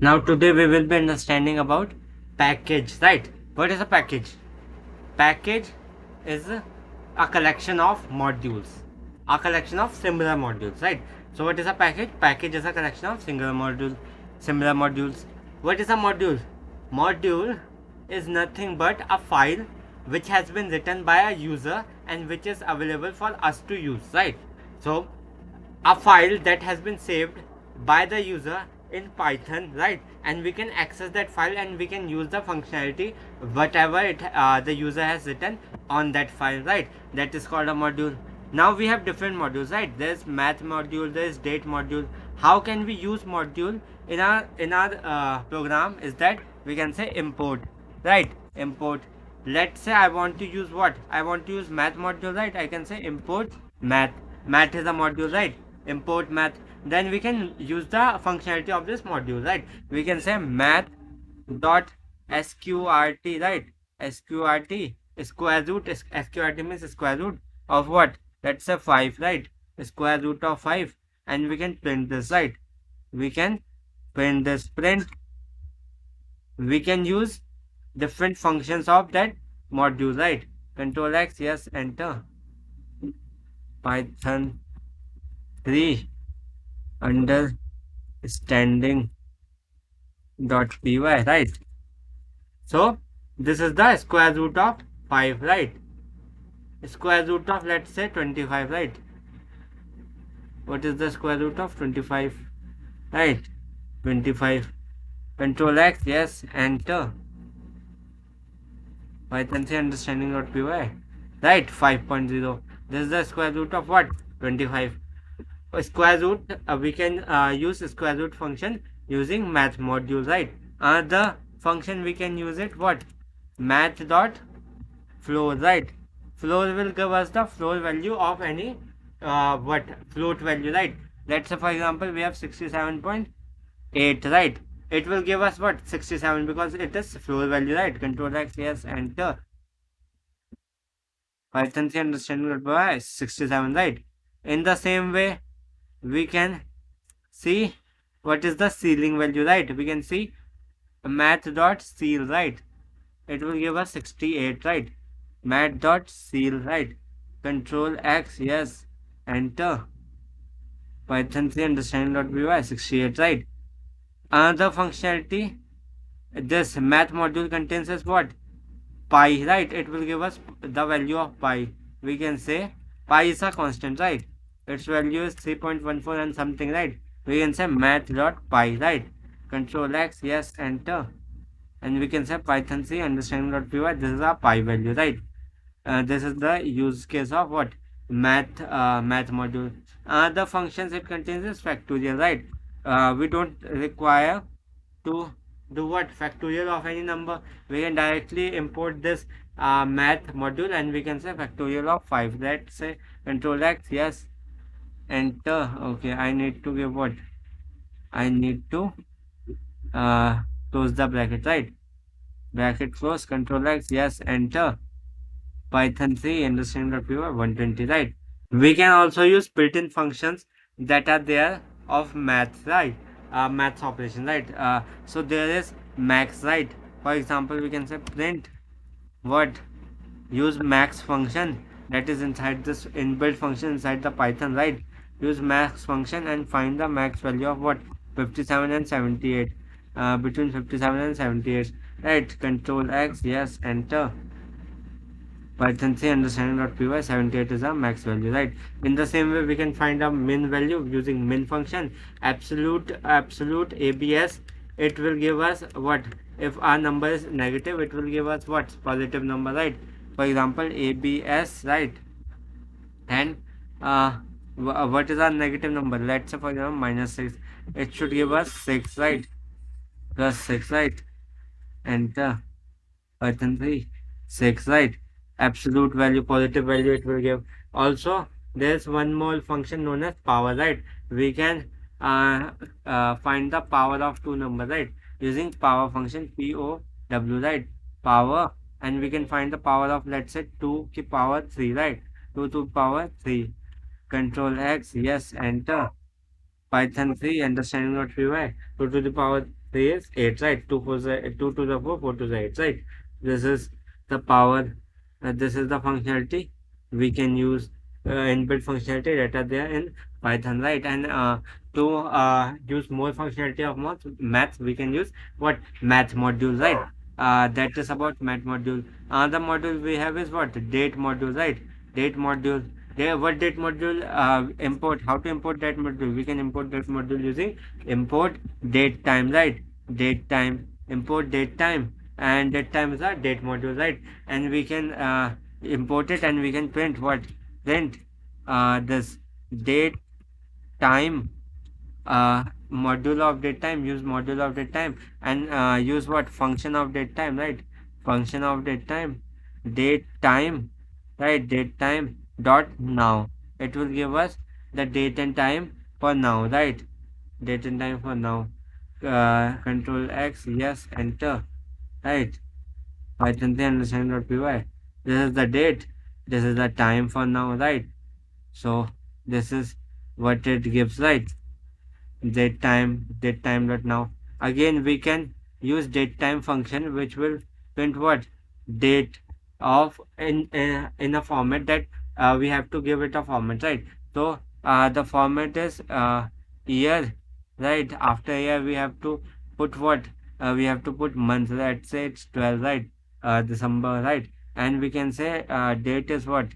Now today we will be understanding about package, right? What is a package? Package is a collection of modules, a collection of similar modules, right? So what is a package? Package is a collection of similar modules. What is a module? Module is nothing but a file which has been written by a user and which is available for us to use, right? So a file that has been saved by the user in Python, right? And we can access that file and we can use the functionality whatever the user has written on that file, right? That is called a module. Now we have different modules, right? There's math module, there's date module. How can we use module in our program? Is that we can say import, right? Import. Let's say I want to use what? I want to use math module, right? I can say import math. Math is a module, right? Import math. Then we can use the functionality of this module, right? We can say math dot sqrt, right? Sqrt square root. Sqrt means square root of what? Let's say 5, right? Square root of 5, and we can print this, right? We can print this. Print. We can use different functions of that module, right? Control X, yes, enter. Python 3 understanding py, right? So this is the square root of 5, right? Square root of, let's say, 25, right? What is the square root of 25? Right? 25. Control X, yes, enter. Python 3 understanding.py, right? 5.0. This is the square root of what? 25. Square root, we can use square root function using math module, right? The function we can use it what? Math dot floor, right? Floor will give us the floor value of any what float value, right? Let's say for example we have 67.8, right? It will give us what? 67 because it is floor value, right? Control X, yes, enter. Python 3 understanding by 67, right? In the same way we can see what is the ceiling value, right? We can see math dot ceil, right? It will give us 68, right? Math dot ceil, right? Control X, yes, enter. Python 3 understanding.py 68, right? Another functionality, this math module contains is what? Pi, right? It will give us the value of pi. We can say pi is a constant, right? Its value is 3.14 and something, right? We can say math.pi, right? Control X, yes, enter. And we can say Python 3 understanding.py. This is a pi value, right? This is the use case of what? Math module. The functions it contains is factorial, right? We don't require to do what? Factorial of any number. We can directly import this math module and we can say factorial of 5. Let's say control X, yes, enter. Okay, I need to give what? I need to uh, close the bracket, right? Bracket close, control X, yes, enter. Python 3 understanding.py 120, right? We can also use built-in functions that are there of math, right? Maths operation, right? So there is max, right? For example, we can say print what? Use max function that is inside this inbuilt function inside the Python, right? Use max function and find the max value of what? 57 and 78. Between 57 and 78, right? Control X, yes, enter. Python 3 understanding.py 78 is a max value, right? In the same way we can find a min value using min function. Absolute abs, it will give us what? If our number is negative it will give us what? Positive number, right? For example abs, right? And what is our negative number? Let's say for example -6. It should give us 6, right? Plus 6, right? Enter. Python 3 6, right? Absolute value, positive value it will give. Also there's one more function known as power, right? We can find the power of two numbers, right? Using power function, pow, right? Power. And we can find the power of, let's say, 2 to power 3, right? 2 to power 3. Control X, yes, enter. Python 3 understanding.py 2 to the power 3 is 8, right? 2 4 is 2 to the 4, 4 to the 8, right? This is the power, this is the functionality we can use, inbuilt functionality that are there in Python, right? And to use more functionality of math, we can use what? Math module, right? That is about math module. Another module we have is what? Date module, right? Date module. There, what date module import? How to import that module? We can import that module using import date time, right? Date time, import date time, and date time is our date module, right? And we can import it, and we can print what? Print this date time, module of date time, use module of date time, and use what? Function of date time, right? Function of date time, date time, right? Date time dot now. It will give us the date and time for now, right? Date and time for now. Control X, yes, enter, right? Python 3 understand.py. This is the date, this is the time for now, right? So this is what it gives, right? Date time dot now. Again, we can use date time function, which will print what? Date of in a format that we have to give it a format, right? So the format is year, right? After year we have to put what? We have to put month. Let's say it's 12, right? December, right? And we can say date is what?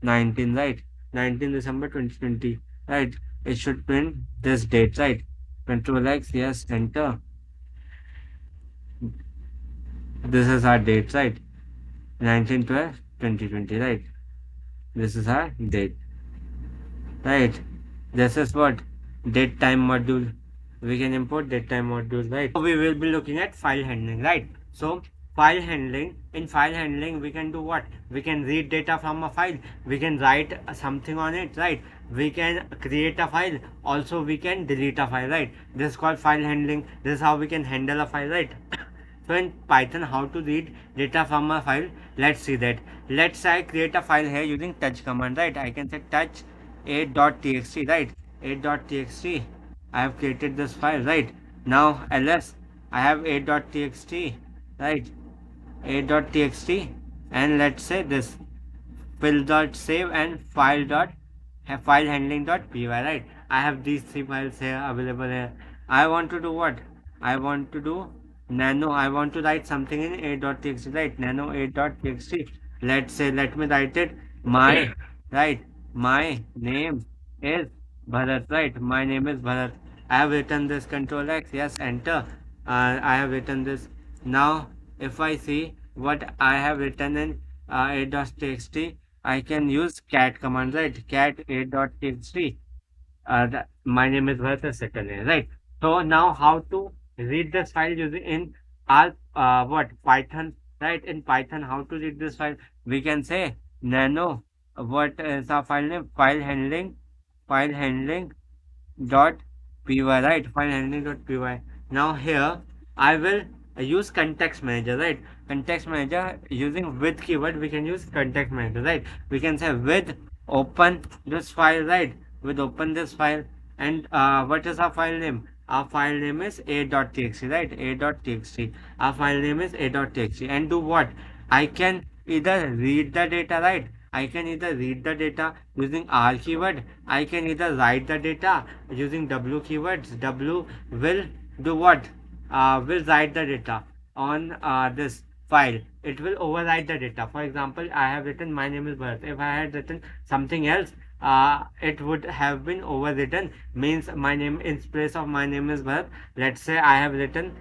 19, right? 19 December 2020, right? It should print this date, right? Control X, yes, enter. This is our date, right? 19/12/2020, right? This is our date, right? This is what? Date time module. We can import date time module, right? So we will be looking at file handling, right? So file handling, in file handling we can do what? We can read data from a file, we can write something on it, right? We can create a file, also we can delete a file, right? This is called file handling. This is how we can handle a file, right? So in Python, how to read data from a file? Let's see that. Let's say I create a file here using touch command, right? I can say touch a.txt, right? A.txt. I have created this file, right? Now ls, I have a.txt, right? A.txt, and let's say this fill.save and file handling.py, right? I have these three files here available here. I want to do what? I want to do nano. I want to write something in a.txt, right? Nano a.txt. Let's say, let me write it. My, right? My name is Bharat, right? My name is Bharat. I have written this. Control X, yes, enter. I have written this. Now if I see what I have written in a.txt, I can use cat command, right? Cat a.txt. My name is Bharat, second name, right? So now how to read this file using in our what? Python, right? In Python, how to read this file? We can say nano. What is our file name? File handling dot py, right? File handling dot py. Now here I will use context manager, right? Context manager, using with keyword we can use context manager, right? We can say with open this file, right? With open this file, and what is our file name? Our file name is a.txt, right? A.txt. Our file name is a.txt, and do what? I can either read the data, right? I can either read the data using R keyword. I can either write the data using W keywords. W will do what? Will write the data on this file. It will overwrite the data. For example, I have written my name is Bharat. If I had written something else, it would have been overwritten. Means my name, in place of my name is Bharat, let's say I have written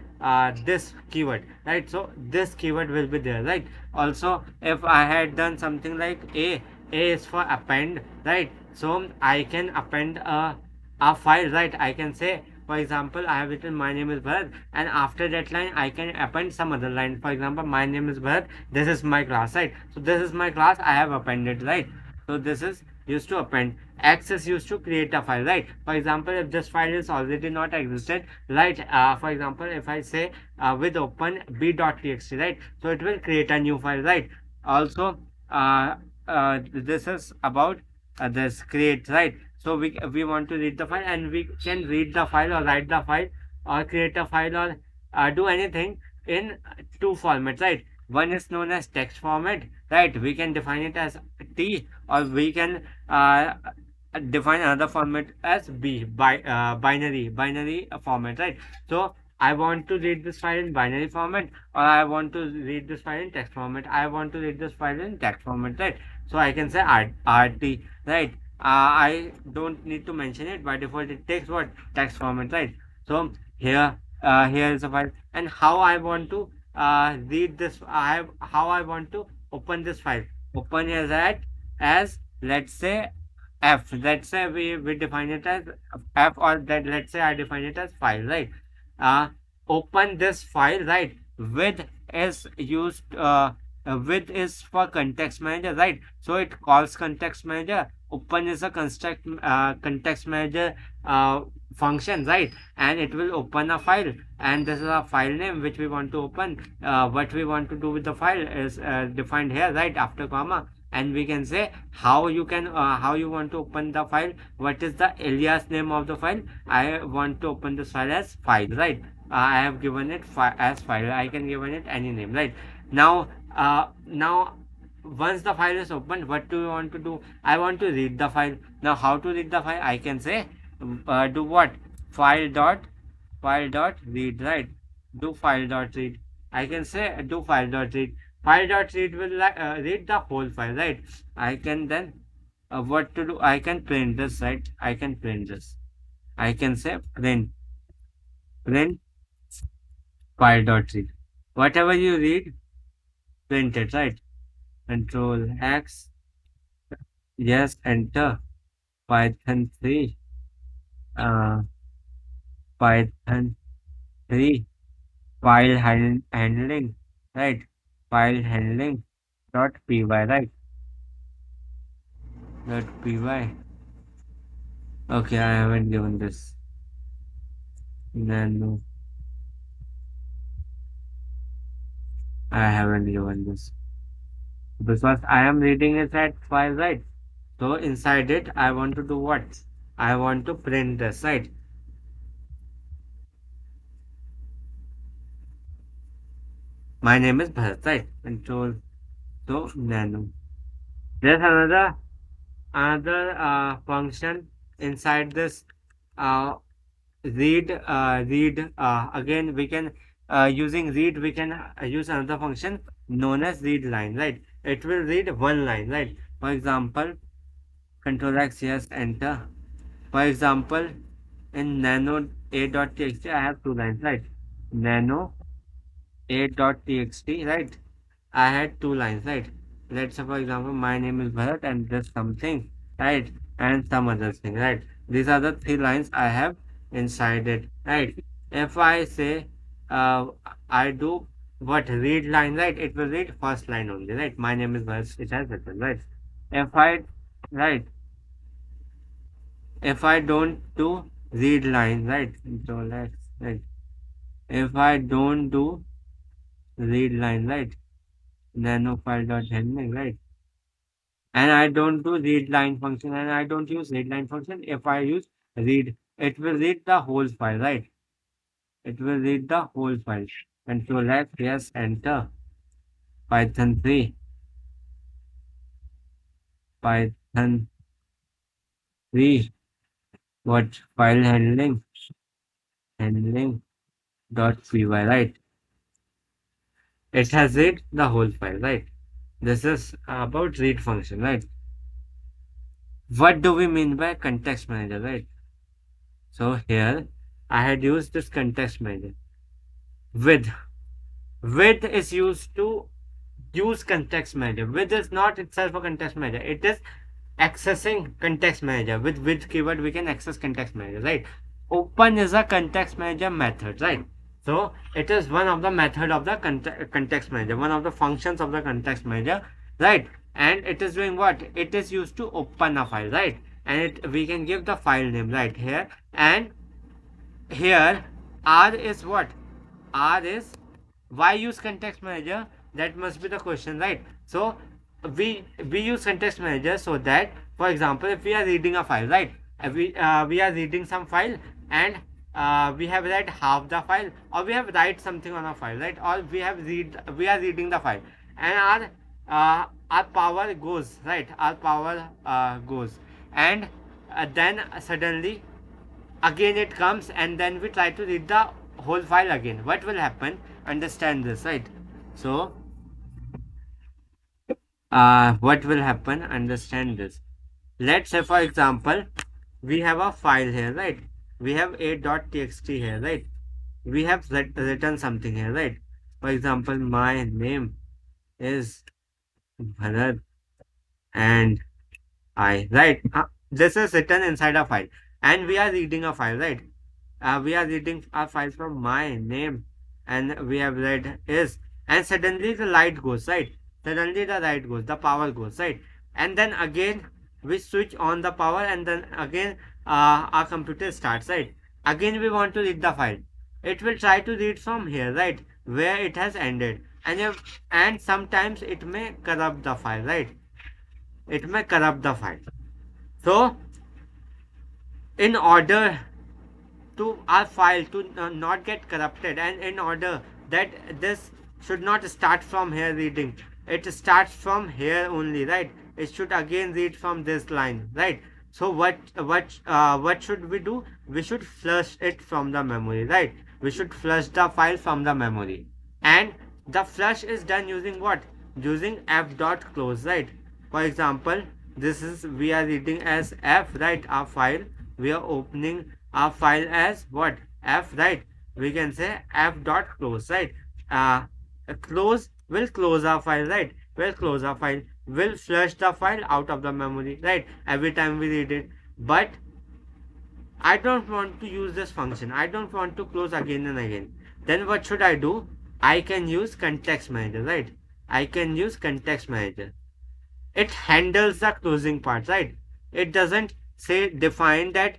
this keyword, right? So this keyword will be there, right? Also, if I had done something like a is for append, right? So I can append a file, right? I can say, for example, I have written my name is Bharat, and after that line I can append some other line. For example, my name is Bharat, this is my class, right? So this is my class, I have appended, right? So this is used to append. X is used to create a file, right? For example, if this file is already not existed, right? For example, if I say with open b.txt, right? So it will create a new file, right? Also, this is about this create, right? So we want to read the file, and we can read the file or write the file or create a file or do anything in two formats, right? One is known as text format, right? We can define it as T, or we can define another format as B, binary format, right? So I want to read this file in binary format, or I want to read this file in text format. I want to read this file in text format, right? So I can say RT, right? I don't need to mention it. By default, it takes what? Text format, right? So here is a file, and how I want to read this. How I want to open this file. Open as at as, let's say, F. Let's say we define it as F, or that, let's say I define it as file, right? Uh, Open this file, right? With is used. With is for context manager, right? So it calls context manager. Open is a context manager function, right? And it will open a file, and this is a file name which we want to open. What we want to do with the file is defined here, right, after comma. And we can say how you want to open the file. What is the alias name of the file? I want to open this file as file, right? I have given it as file. I can given it any name, right? Now once the file is opened, what do you want to do? I want to read the file. Now how to read the file? I can say do what? File dot read, right? Do file dot read. I can say do file dot read. File dot read will read the whole file, right? I can then what to do? I can print this, right? I can print this. I can say print file dot read. Whatever you read, print it, right? Control X. Yes, enter. Python 3. Uh, Python 3. File handling, right? File handling dot py, right? Dot py. Okay, I haven't given this. No, I haven't given this because I am reading it at file, right? So inside it, I want to do what? I want to print this, right? My name is Bharat, right? Control so nano. There's another function inside this uh, read. Again, we can using read, we can use another function known as read line, right? It will read one line, right? For example, control X, yes, enter. For example, in nano a.txt, I have two lines, right? Nano a.txt, right? I had two lines, right? Let's say, for example, my name is Bharat and this something, right? And some other thing, right? These are the three lines I have inside it, right? If I say uh, I do what read line, right? It will read first line only, right? My name is Bharat, it has written, right? If I, right? If I don't do read line, right? So let's, right? If I don't do read line, right? Nano file dot handling, right? And I don't do read line function, and I don't use read line function. If I use read, it will read the whole file, right? It will read the whole file. Control F, yes, enter. Python 3. Python 3. What? File handling dot py, right? It has read the whole file, right? This is about read function, right? What do we mean by context manager, right? So here I had used this context manager. With is used to use context manager. With is not itself a context manager. It is accessing context manager. With keyword we can access context manager, right? Open is a context manager method, right? So it is one of the method of the context manager, one of the functions of the context manager, right? And it is doing what? It is used to open a file, right? And we can give the file name right here. And here R is what? R is, why use context manager? That must be the question, right? So we use context manager so that, for example, if we are reading a file, right? We are reading some file, and we have read half the file, or we have write something on a file, right? Or we are reading the file, and our power goes, right? Our power goes, and then suddenly again it comes, and then we try to read the whole file again. What will happen? Understand this, right? So what will happen? Understand this. Let's say, for example, we have a file here, right? We have a.txt here, right? We have written something here, right? For example, my name is Bharat and I, right? This is written inside a file, and we are reading a file, right? We are reading a file from my name, and we have read is, and suddenly the light goes, right? Suddenly the light goes, the power goes, right? And then again we switch on the power, and then again our computer starts, right? Again we want to read the file. It will try to read from here, right, where it has ended, and sometimes it may corrupt the file, right? It may corrupt the file. So in order to our file to not get corrupted, and in order that this should not start from here reading, it starts from here only, right? It should again read from this line, right? So what should we do? We should flush it from the memory, right? We should flush the file from the memory, and the flush is done using what? Using f dot close, right? For example, this is, we are reading as f, right? Our file, we are opening our file as what? F, right? We can say f dot close, right? uh Close will close our file, right? Will close our file, will flush the file out of the memory, right? Every time we read it. But I don't want to use this function, I don't want to close again and again. Then what should I do? I can use context manager, right? I can use context manager. It handles the closing part, right? It doesn't say define that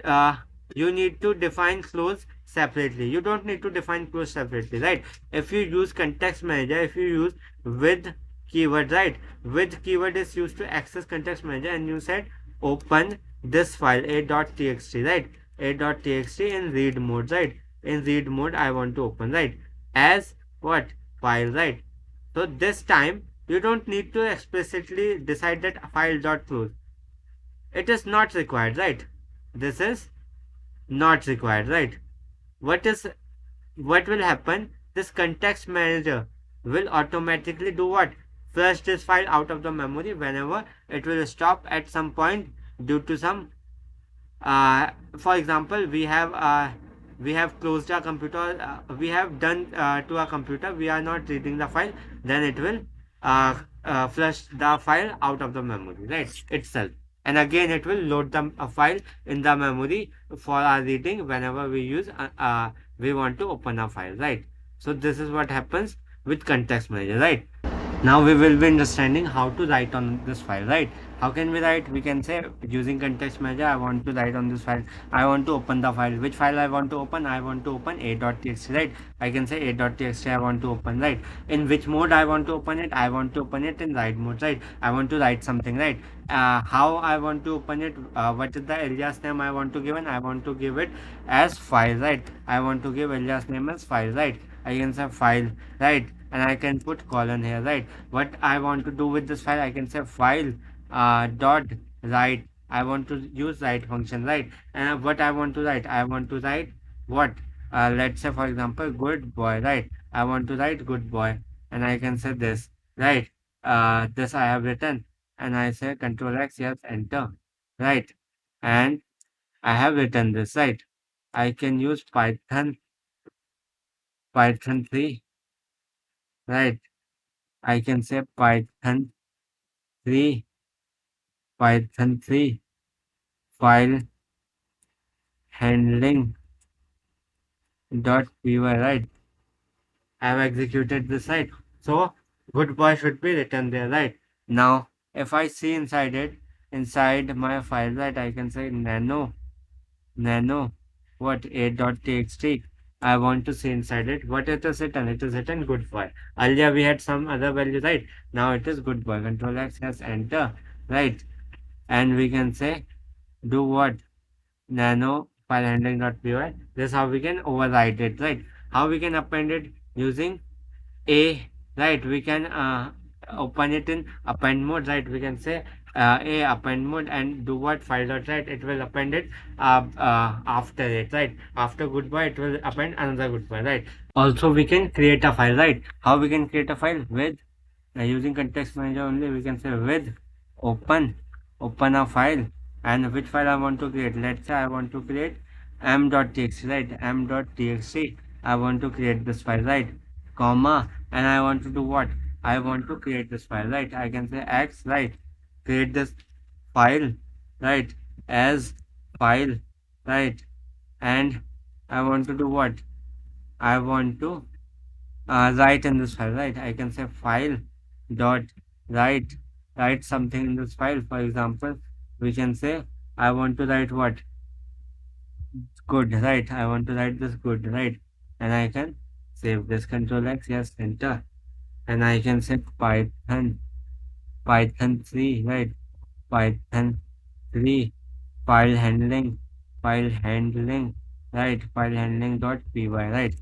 uh, you need to define close separately. You don't need to define close separately, right? If you use context manager, if you use with keyword, right? With keyword is used to access context manager, and you said open this file a.txt, right? A.txt in read mode, right? In read mode I want to open, right? As what? File, right? So this time you don't need to explicitly decide that file dot close. It is not required, right? This is not required, right? What will happen? This context manager will automatically do what? Flush this file out of the memory whenever it will stop at some point due to some for example, we have closed our computer, we have done to our computer, we are not reading the file, then it will flush the file out of the memory, right, itself. And again it will load the file in the memory for our reading whenever we want to open a file, right? So this is what happens with context manager, right? Now we will be understanding how to write on this file, right? How can we write? We can say using context manager, I want to write on this file, I want to open the file. Which file I want to open? I want to open a.txt, right? I can say a.txt I want to open, right? In which mode I want to open it? I want to open it in write mode, right? I want to write something, right? How I want to open it? What is the alias name I want to give? And I want to give it as file, right? I want to give alias name as file, right? I can say file, right? And I can put colon here, right? What I want to do with this file? I can say file dot write. I want to use write function, right? And what I want to write? I want to write what? Let's say, for example, good boy, right? I want to write good boy, and I can say this, right? This I have written, and I say control X, yes, enter, right? And I have written this, right? I can use Python 3, right? I can say Python 3, Python 3 file handling dot py, right? I have executed this, right? So good boy should be written there, right? Now if I see inside it, inside my file, right, I can say nano what a.txt. I want to see inside it what it is written. It is written good boy. Earlier we had some other value, right? Now it is good boy. Control X, yes, enter, right? And we can say do what? Nano file handling.py. This is how we can override it, right? How we can append it? Using a, right? We can open it in append mode, right? We can say a append mode and do what? File dot write, it will append it after it, right? After goodbye it will append another goodbye, right? Also we can create a file, right? How we can create a file? With using context manager only. We can say with open a file, and which file I want to create. Let's say I want to create m.txt, right? m.txt, I want to create this file, right? Comma, and I want to do what? I want to create this file, right? I can say x, right? Create this file, right? As file, right? And I want to do what? I want to write in this file, right? I can say file dot write write something in this file. For example, we can say I want to write what? Good, right? I want to write this good, right? And I can save this. Control X, yes, enter. And I can say Python 3, right? Python 3 file handling, right? File handling dot py, right?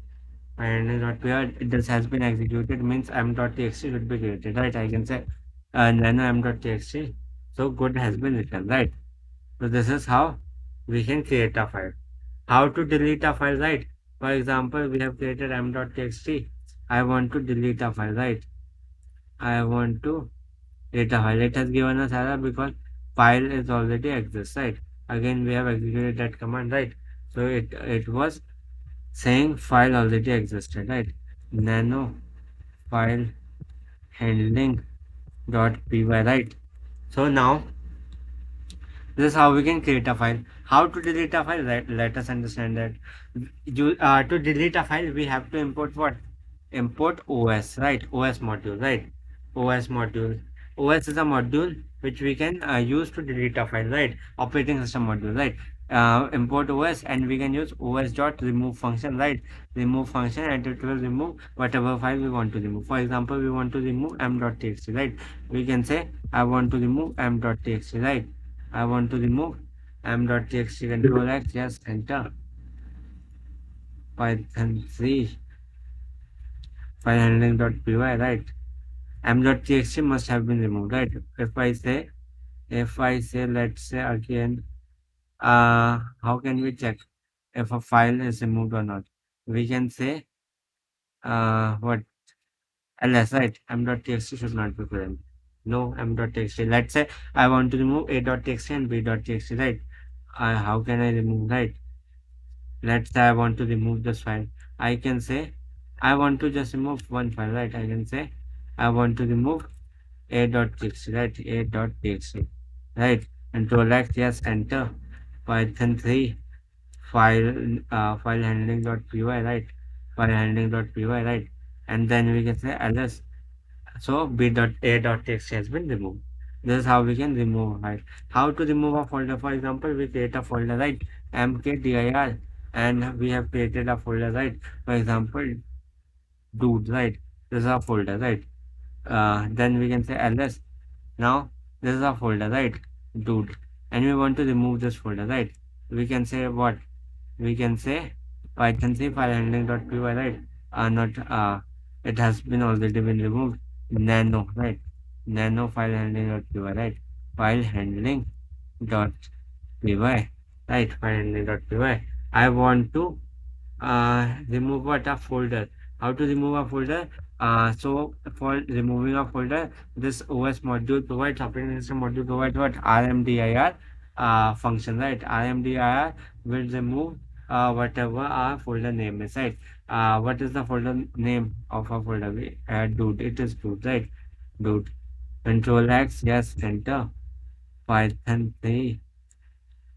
And not where this has been executed means m.txt should be created, right? I can say nano m.txt, so good has been written, right? So this is how we can create a file. How to delete a file, right? For example, we have created m.txt. I want to delete a file, right? I want to delete a file. It has given us error because file is already exists, right? Again we have executed that command, right? So it was saying file already existed, right? Nano file handling dot py, right? So now this is how we can create a file. How to delete a file? Let us understand that. To delete a file, we have to import what? Import OS, right? OS module, right? OS module. OS is a module which we can use to delete a file, right? Operating system module, right? Import OS, and we can use OS dot remove function, right? Remove function, and it will remove whatever file we want to remove. For example, we want to remove m.txt, right? We can say I want to remove m.txt, right? I want to remove m.txt. Control X, yes, enter. Python 3 file handling.py, right? m.txt must have been removed, right? If I say, let's say again, how can we check if a file is removed or not? We can say, what? ls, right? m.txt should not be present. No m.txt. Let's say I want to remove a.txt and b.txt, right? How can I remove, right? Let's say I want to remove this file. I can say I want to just remove one file, right? I can say I want to remove a.txt, right? A.txt, right? Control X, yes, enter. Python 3 file handling.py, right? File handling.py, right? And then we can say ls. So b.a.txt has been removed. This is how we can remove, right? How to remove a folder? For example, we create a folder, right? mkdir, and we have created a folder, right? For example, dude, right? This is a folder, right? Then we can say ls. Now this is a folder, right? Dude, and we want to remove this folder, right? We can say what? We can say python c file handling.py, right? Not it has been already been removed. Nano, right? Nano file handling.py, right? File handling dot py, right? File handling.py. I want to remove what? A folder. How to remove a folder? So for removing a folder, this OS module provides, operating system module provides what? RMDIR function, right? RMDIR will remove whatever our folder name is, right? What is the folder name of a folder? We dude, it is dude, right? Dude. Control X, yes, enter. Python 3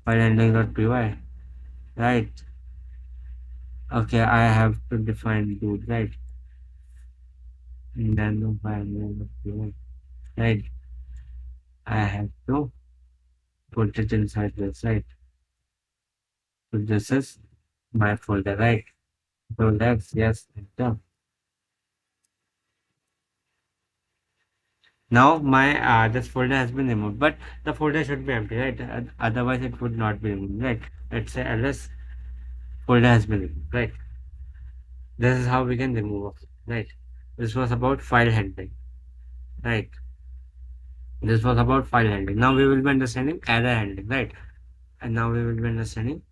file handling.py, right? Okay, I have to define dude, right? Nano file handling.py, right? I have to put it inside this, right? So this is my folder, right? So X, yes, enter. Now my this folder has been removed, but the folder should be empty, right? Otherwise it would not be removed, right? Let's say ls folder has been removed, right? This is how we can remove, right? This was about file handling, right? This was about file handling. Now we will be understanding error handling, right? And now we will be understanding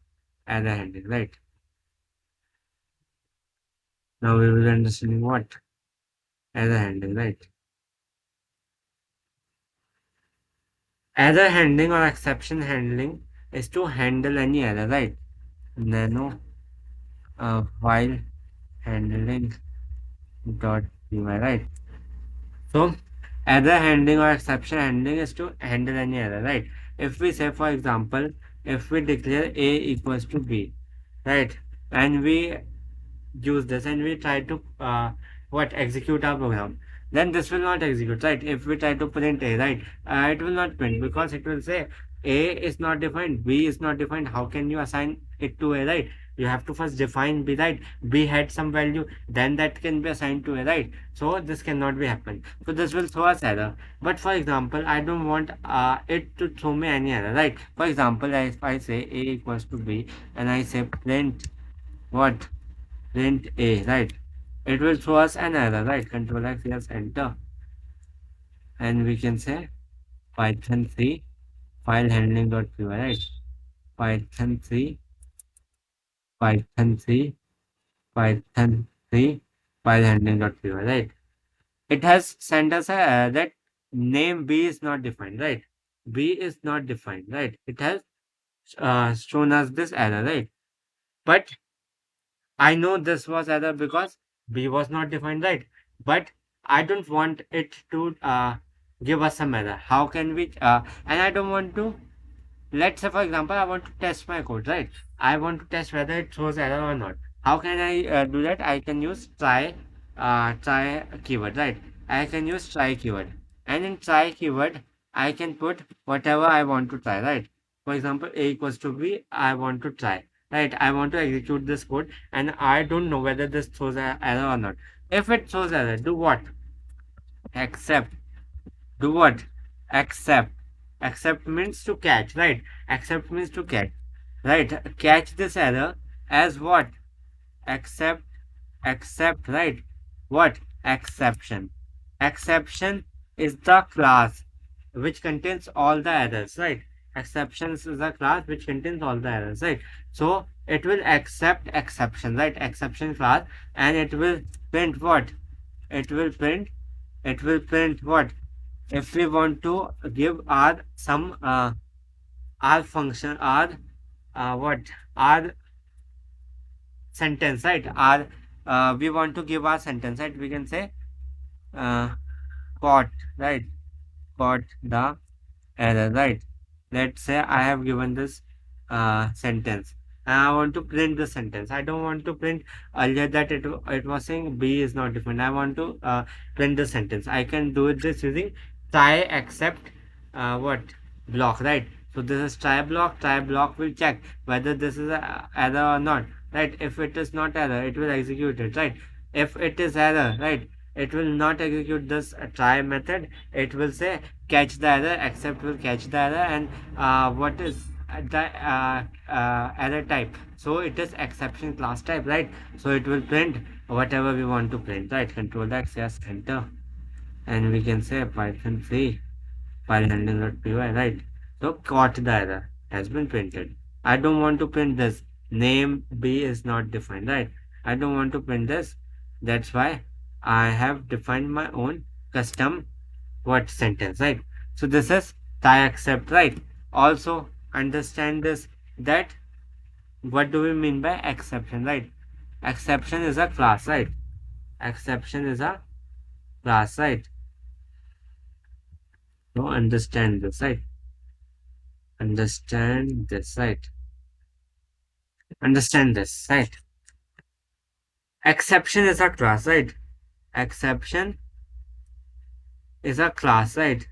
error handling, right? Now we will be understanding what? Error handling, right? Error handling or exception handling is to handle any error, right? Nano file handling dot py, right? So error handling or exception handling is to handle any error, right? If we say, for example, if we declare a equals to b, right, and we use this and we try to what execute our program, then this will not execute, right? If we try to print a, right, it will not print because it will say a is not defined, b is not defined. How can you assign it to a, right? You have to first define b, right? B had some value, then that can be assigned to a, right? So this cannot be happen, so this will throw us error. But for example, I don't want it to throw me any error, right? For example, if I say a equals to b and I say print what, print a, right, it will throw us an error, right? Control X, yes, enter, and we can say python 3 file handling.py, right? Python 3, python 3, python 3 file handling.py, right? It has sent us a error that name b is not defined, right? B is not defined, right? It has shown us this error, right? But I know this was error because B was not defined, right? But I don't want it to give us some error. How can we? And I don't want to. Let's say, for example, I want to test my code, right? I want to test whether it throws error or not. How can I do that? I can use try keyword, right? I can use try keyword, and in try keyword, I can put whatever I want to try, right? For example, a equals to b. I want to try, right? I want to execute this code, and I don't know whether this throws an error or not. If it throws error, do what? Accept. Do what? Accept. Accept means to catch, right? Accept means to catch, right? Catch this error as what? Accept, accept, right? What? Exception. Exception is the class which contains all the errors, right? Exceptions is a class which contains all the errors, right? So it will accept exception, right? Exception class, and it will print what? It will print. It will print what? If we want to give our some our function, our what, our sentence, right? Our we want to give our sentence, right? We can say uh, caught, right? Caught the error, right? Let's say I have given this sentence and I want to print the sentence. I don't want to print earlier that it was saying b is not defined. I want to print the sentence. I can do it this using try except what, block, right? So this is try block. Try block will check whether this is a error or not, right? If it is not error, it will execute it, right? If it is error, right, it will not execute this try method. It will say catch the error, except will catch the error, and what is the error type? So it is exception class type, right? So it will print whatever we want to print, right? Control X, yes, enter, and we can say python 3 file handling.py, right? So caught the error has been printed. I don't want to print this name b is not defined, right? I don't want to print this. That's why I have defined my own custom what sentence, right? So this is try except, right? Also understand this, that what do we mean by exception, right? Exception is a class, right? Exception is a class, right? So understand this, right? Understand this, right? Understand this, right? Exception is a class, right? Exception is a class, right?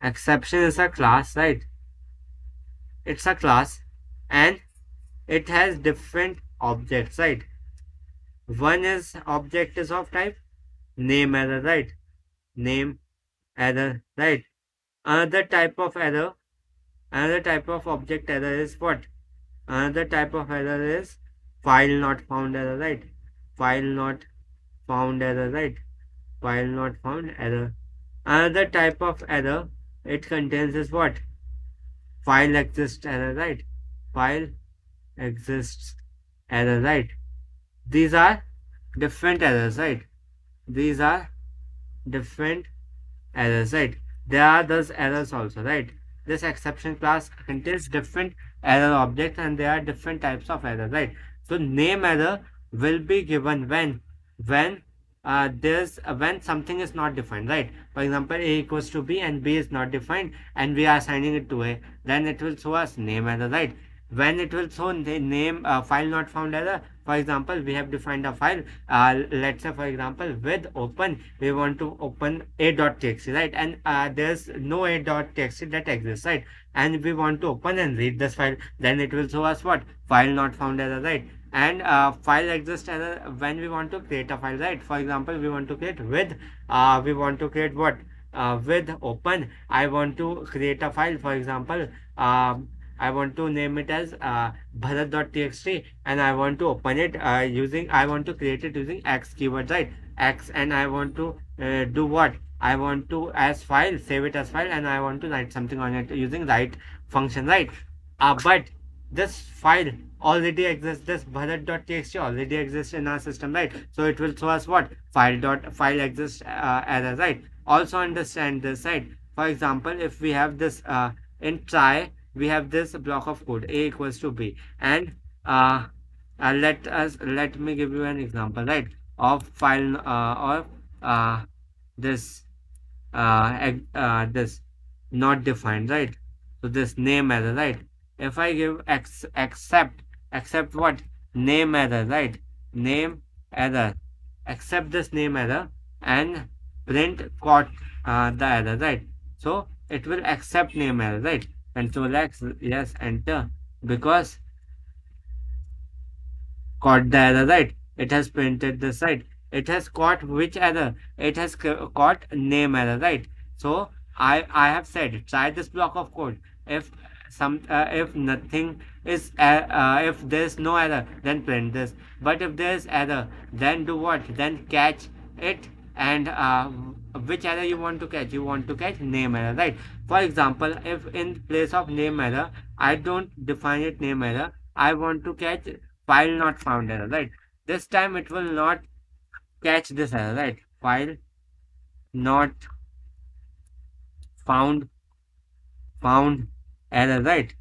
Exception is a class, right? It's a class, and it has different objects, right? One is object is of type name error, right? Name error, right? Another type of error, another type of object error is what? Another type of error is file not found error, right? File not found error, right? File not found error. Another type of error it contains is what? File exists error, right? File exists error, right? These are different errors, right? These are different errors, right? There are those errors also, right? This exception class contains different error objects and there are different types of error, right? So name error will be given when there's when something is not defined, right? For example, a equals to b and b is not defined and we are assigning it to a, then it will show us name error, right? When it will show the name file not found error, for example, we have defined a file, let's say for example with open, we want to open a.txt, right? And there's no a.txt that exists, right? And we want to open and read this file, then it will show us what? File not found error, right? And file exists error when we want to create a file, right? For example, we want to create with we want to create what? With open, I want to create a file, for example, I want to name it as bharat.txt and I want to open it using, I want to create it using x keyword, right? X, and I want to do what? I want to as file, save it as file, and I want to write something on it using write function, right? But this file already exists, this bharat.txt already exists in our system, right? So it will show us what? File exists error, right? Also understand this, right? For example, if we have this in try, we have this block of code a equals to b, and uh, let me give you an example, right, of file of this this not defined, right? So this name error, right? If I give accept what? Name error, right? Name error, accept this name error and print caught the error, right? So it will accept name error, right? Control X, yes, enter, because caught the error, right? It has printed this, right? It has caught which error? It has caught name error, right? So I have said try this block of code. If if nothing is if there is no error, then print this. But if there is error, then do what? Then catch it, and which error you want to catch? You want to catch name error, right? For example, if in place of name error I don't define it name error, I want to catch file not found error, right? This time it will not catch this error, right? File not found found error, right?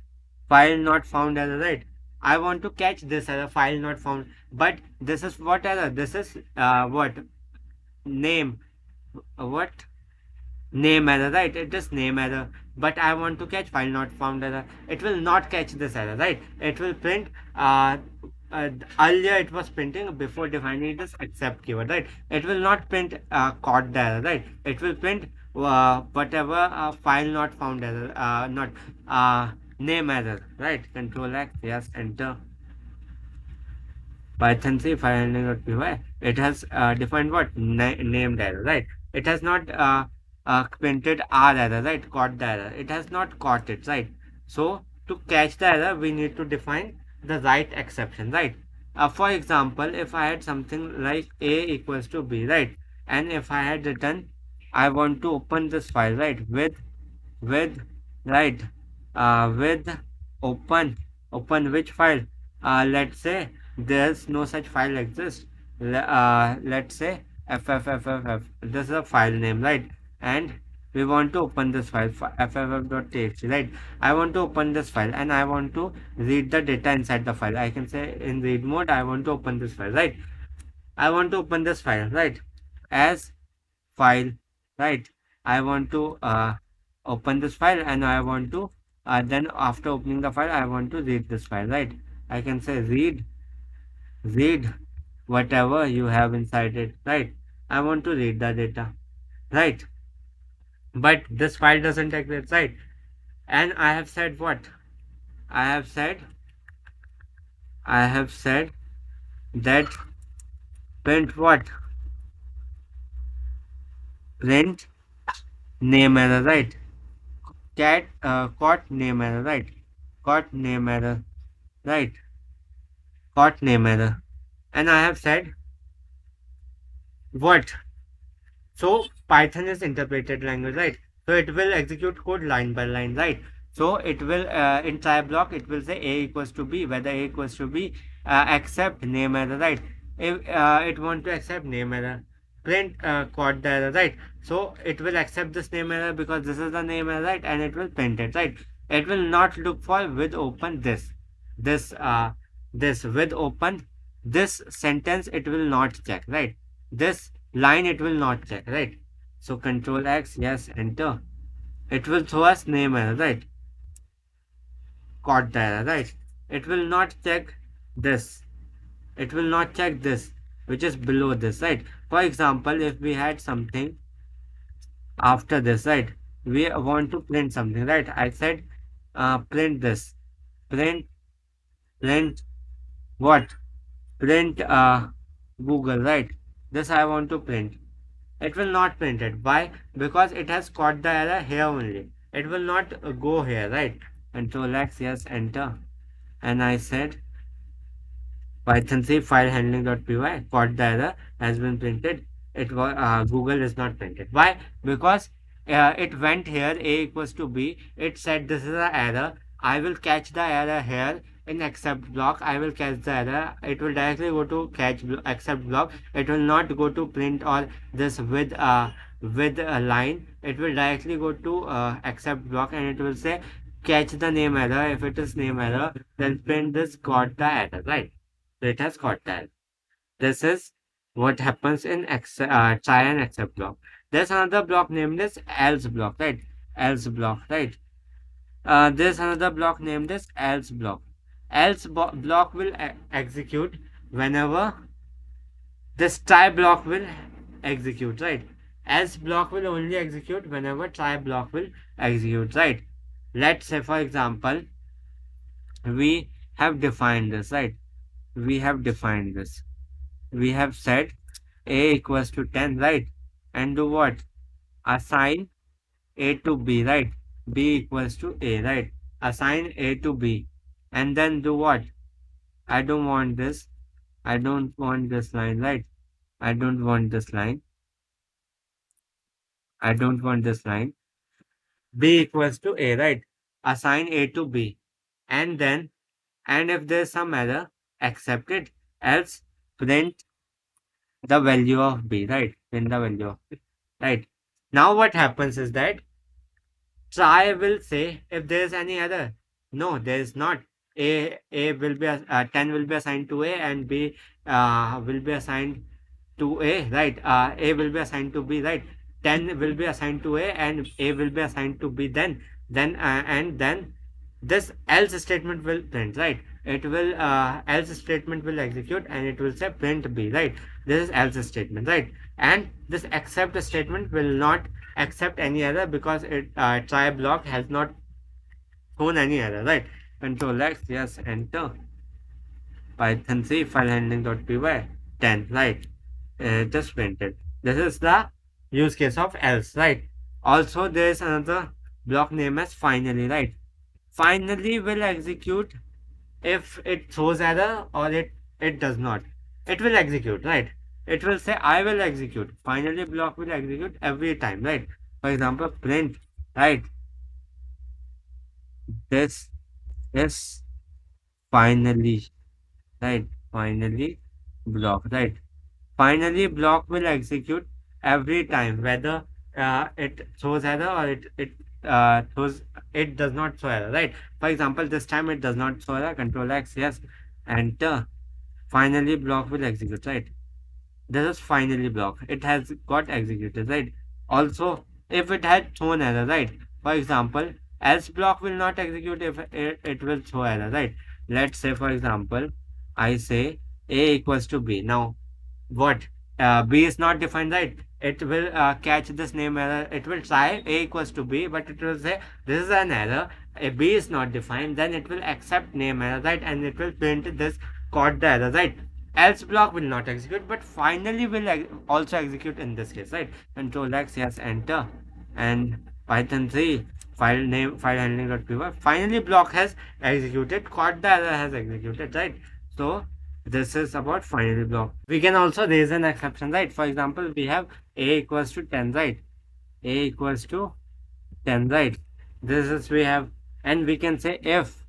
File not found error, right? I want to catch this error, file not found, but this is what error? This is what? Name, what? Name error, right? It is name error, but I want to catch file not found error. It will not catch this error, right? It will print earlier it was printing before defining this accept keyword, right? It will not print caught the error, right? It will print whatever file not found error, not name error, right? Control X, yes, enter. Python C file.py. It has defined what? Named error, right? It has not printed R error, right? Caught the error. It has not caught it, right? So to catch the error, we need to define the right exception, right? For example, if I had something like A equals to B, right? And if I had written, I want to open this file, right? With right with open which file? Let's say there's no such file exists. Let's say ffffff, this is a file name, right? And we want to open this file fff.txt, right? I want to open this file and I want to read the data inside the file. I can say in read mode I want to open this file, right? I want to open this file, right, as file, right? I want to open this file and I want to then after opening the file I want to read this file, right? I can say read whatever you have inside it, right? I want to read the data, right? But this file doesn't exist, right? And I have said what? I have said I have said that print what? Print name error, right? Cat caught name error, right? Caught name error. right? Caught name error. And I have said what? So Python is interpreted language, right? So it will execute code line by line, right? So it will in try block it will say a equals to b, whether a equals to b, accept name error, right? If it want to accept name error, print caught the error, right? So it will accept this name error because this is the name error, right? And it will print it, right? It will not look for with open this with open this sentence. It will not check, right? This line it will not check, right? So control X, yes, enter. It will throw us name error, right? Caught the error, right? It will not check this. It will not check this, which is below this, right? For example, if we had something after this, right? We want to print something, right? I said print this. Print, print what? Print Google, right? This I want to print. It will not print it. Why? Because it has caught the error here only. It will not go here, right? Control X, yes, enter. And I said Python C file handling.py caught the error has been printed. It was Google is not printed. Why? Because it went here a equals to b. It said this is an error. I will catch the error here in accept block. I will catch the error. It will directly go to accept block. It will not go to print or this with a line. It will directly go to accept block and it will say catch the name error. If it is name error, then print this got the error, right? So it has got that. This is what happens in try and accept block. There's another block named as else block, right? Else block, right? There's another block named as else block. Else block will execute whenever this try block will execute, right? Else block will only execute whenever try block will execute, right? Let's say, for example, we have defined this, right? We have defined this. We have said a equals to 10, right? And do what? Assign a to b, right? B equals to a, right? Assign a to b. And then do what? I don't want this. I don't want this line, right? I don't want this line. I don't want this line. B equals to a, right? Assign a to b. And then, and if there's some error, accept it. Else, print the value of b, right? Print the value of b, right? Now what happens is that try will say if there is any error. No, there is not. A will be 10 will be assigned to A and B will be assigned to A, right? A will be assigned to B, right? 10 will be assigned to A and A will be assigned to B. Then this else statement will print, right? It will else statement will execute and it will say print B, right? This is else statement, right? And this accept statement will not accept any error because it try block has not shown any error, right? Control X, yes, enter. Python C file handling.py 10, right? Just printed. This is the use case of else, right? Also, there is another block name as finally, right? Finally will execute if it throws error or it does not. It will execute, right? It will say I will execute. Finally block will execute every time, right? For example, print, right? This is finally, right? Finally block, right? Finally block will execute every time, whether it throws error or it does not throw error, right? For example, this time it does not throw error. Control X, yes, enter. Finally block will execute, right? This is finally block. It has got executed, right? Also, if it had thrown error, right? For example, else block will not execute if it will throw error, right? Let's say, for example, I say a equals to b. Now, what? B is not defined, right? It will catch this name error. It will try a equals to b, but it will say this is an error. A b is not defined. Then it will accept name error, right? And it will print this caught the error, right? Else block will not execute, but finally will also execute in this case, right? Control X, yes, enter. And Python 3 file name file handling.py. Finally block has executed, caught the error has executed, right? So this is about finally block. We can also raise an exception, right? For example, we have a equals to 10, right? A equals to 10, right? This is we have, and we can say if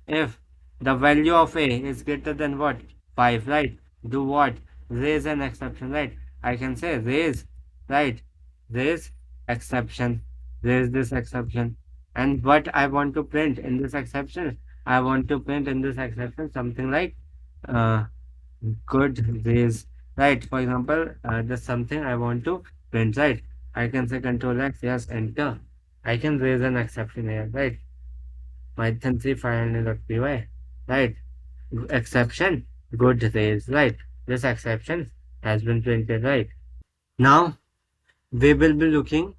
the value of a is greater than what, 5, right? Do what? Raise an exception, right? I can say raise, right? Raise exception, raise this exception. And what I want to print in this exception, I want to print in this exception something like uh good raise, right? For example, just something I want to print, right? I can say control X, yes, enter. I can raise an exception here, right? Python 3 500.py, right? Exception, good raise, right? This exception has been printed, right? Now we will be looking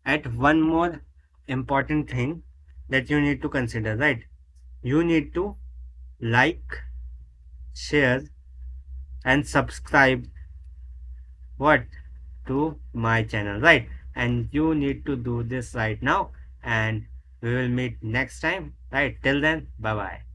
at one more important thing that you need to consider, right? You need to like, share, and subscribe what, to my channel, right? And you need to do this right now, and we will meet next time, right? Till then, bye bye.